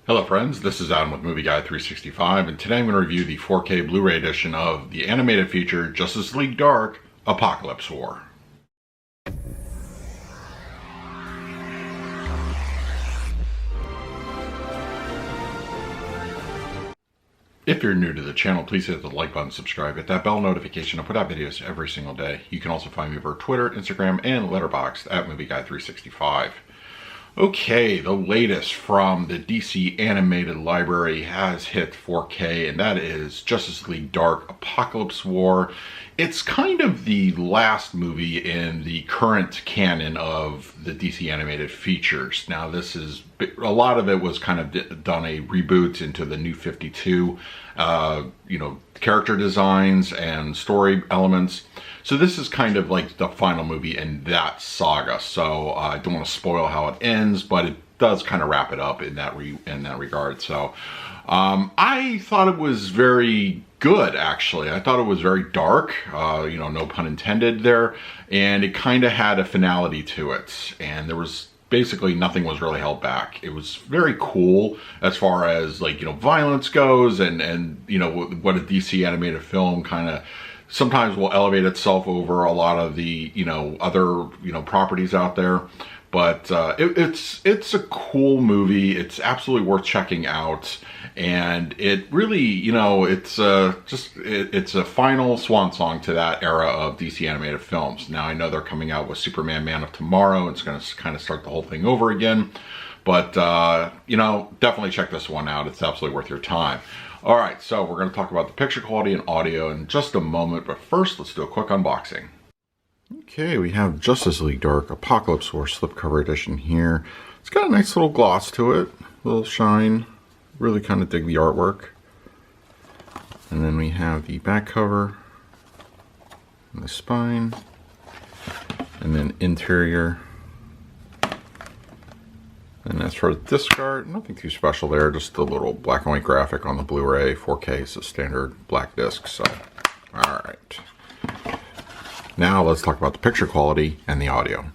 Hello friends, this is Adam with Movie Guy 365, and today I'm going to review the 4K Blu-ray edition of the animated feature Justice League Dark, Apokolips War. If you're new to the channel, please hit the like button, subscribe, hit that bell notification. I put out videos every single day. You can also find me over Twitter, Instagram, and Letterboxd at Movie Guy 365. Okay, the latest from the DC animated library has hit 4K, and that is Justice League Dark, Apokolips War. It's kind of the last movie in the current canon of the DC animated features. Now, this is a lot of it was kind of done a reboot into the New 52, character designs and story elements. So this is kind of like the final movie in that saga. So I don't want to spoil how it ends, but it does kind of wrap it up in that regard. So I thought it was very good, actually. I thought it was very dark, no pun intended there, and it kind of had a finality to it, and there was basically nothing was really held back. It was very cool as far as violence goes, and what a DC animated film kind of sometimes will elevate itself over a lot of the other properties out there. But it's a cool movie. It's absolutely worth checking out, and it really it's a final swan song to that era of DC animated films. Now I know they're coming out with Superman Man of Tomorrow. It's going to kind of start the whole thing over again, but definitely check this one out. It's absolutely worth your time. All right, so we're going to talk about the picture quality and audio in just a moment, but first let's do a quick unboxing. Okay, we have Justice League Dark, Apokolips War slipcover edition here. It's got a nice little gloss to it, a little shine. Really kind of dig the artwork. And then we have the back cover, and the spine, and then interior. And as for the disc art, nothing too special there, just a little black and white graphic on the Blu Ray. 4K is a standard black disc, so alright. Now let's talk about the picture quality and the audio.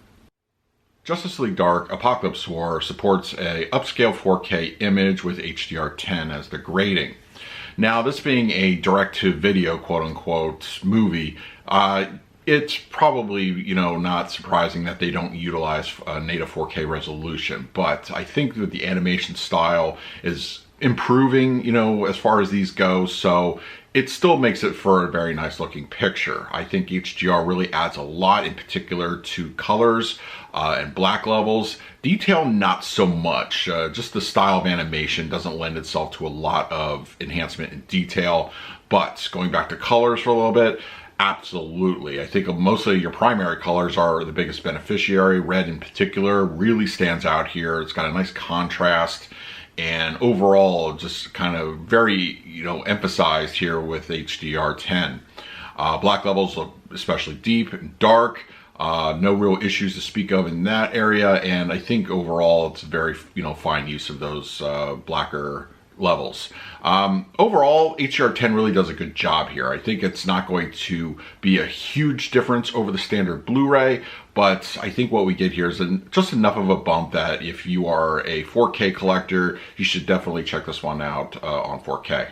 Justice League Dark, Apokolips War supports a upscale 4K image with HDR10 as the grading. Now, this being a direct-to-video, quote-unquote, movie, it's probably, not surprising that they don't utilize a native 4K resolution, but I think that the animation style is improving, as far as these go, so it still makes it for a very nice looking picture. I think HDR really adds a lot, in particular to colors and black levels. Detail, not so much. Just the style of animation doesn't lend itself to a lot of enhancement in detail, but going back to colors for a little bit, absolutely. I think mostly your primary colors are the biggest beneficiary. Red in particular really stands out here. It's got a nice contrast, and overall just kind of very emphasized here with HDR10. Black levels look especially deep and dark. No real issues to speak of in that area, and I think overall it's a very fine use of those blacker levels. Overall, HDR10 really does a good job here. I think it's not going to be a huge difference over the standard Blu-ray, but I think what we get here is just enough of a bump that if you are a 4K collector, you should definitely check this one out on 4K.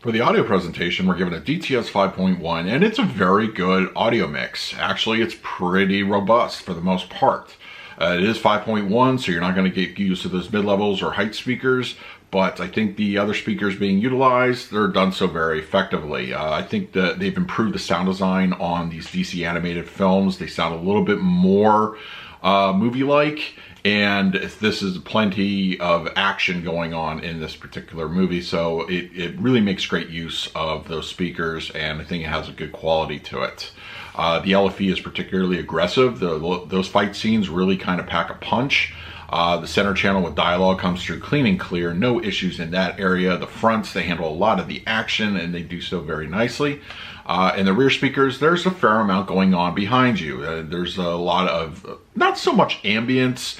For the audio presentation, we're given a DTS 5.1, and it's a very good audio mix. Actually, it's pretty robust for the most part. It is 5.1, so you're not going to get used to those mid-levels or height speakers, but I think the other speakers being utilized, they're done so very effectively. I think that they've improved the sound design on these DC animated films. They sound a little bit more movie-like, and this is plenty of action going on in this particular movie, so it really makes great use of those speakers, and I think it has a good quality to it. The LFE is particularly aggressive. Those fight scenes really kind of pack a punch. The center channel with dialogue comes through clean and clear, no issues in that area. The fronts, they handle a lot of the action, and they do so very nicely. And the rear speakers, there's a fair amount going on behind you. There's a lot of, not so much ambience,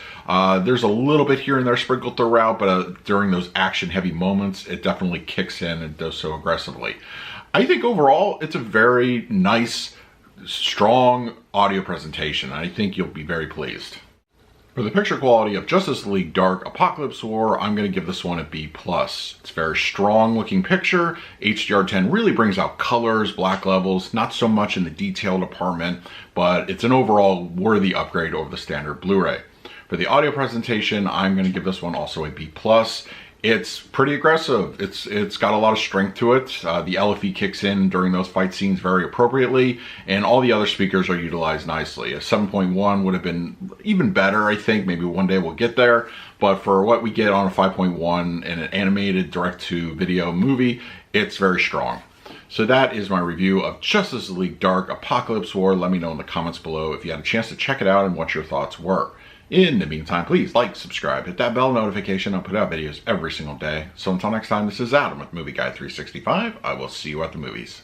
there's a little bit here and there sprinkled throughout, but during those action heavy moments, it definitely kicks in and does so aggressively. I think overall, it's a very nice, strong audio presentation. I think you'll be very pleased. For the picture quality of Justice League Dark Apokolips War, I'm going to give this one a B+. It's a very strong looking picture. HDR10 really brings out colors, black levels, not so much in the detail department, but it's an overall worthy upgrade over the standard Blu-ray. For the audio presentation, I'm going to give this one also a B+. It's pretty aggressive. It's got a lot of strength to it. The LFE kicks in during those fight scenes very appropriately, and all the other speakers are utilized nicely. A 7.1 would have been even better, I think. Maybe one day we'll get there. But for what we get on a 5.1 in an animated direct-to-video movie, it's very strong. So that is my review of Justice League Dark Apokolips War. Let me know in the comments below if you had a chance to check it out and what your thoughts were. In the meantime, please like, subscribe, hit that bell notification. I'll put out videos every single day. So until next time, this is Adam with Movie Guide 365. I will see you at the movies.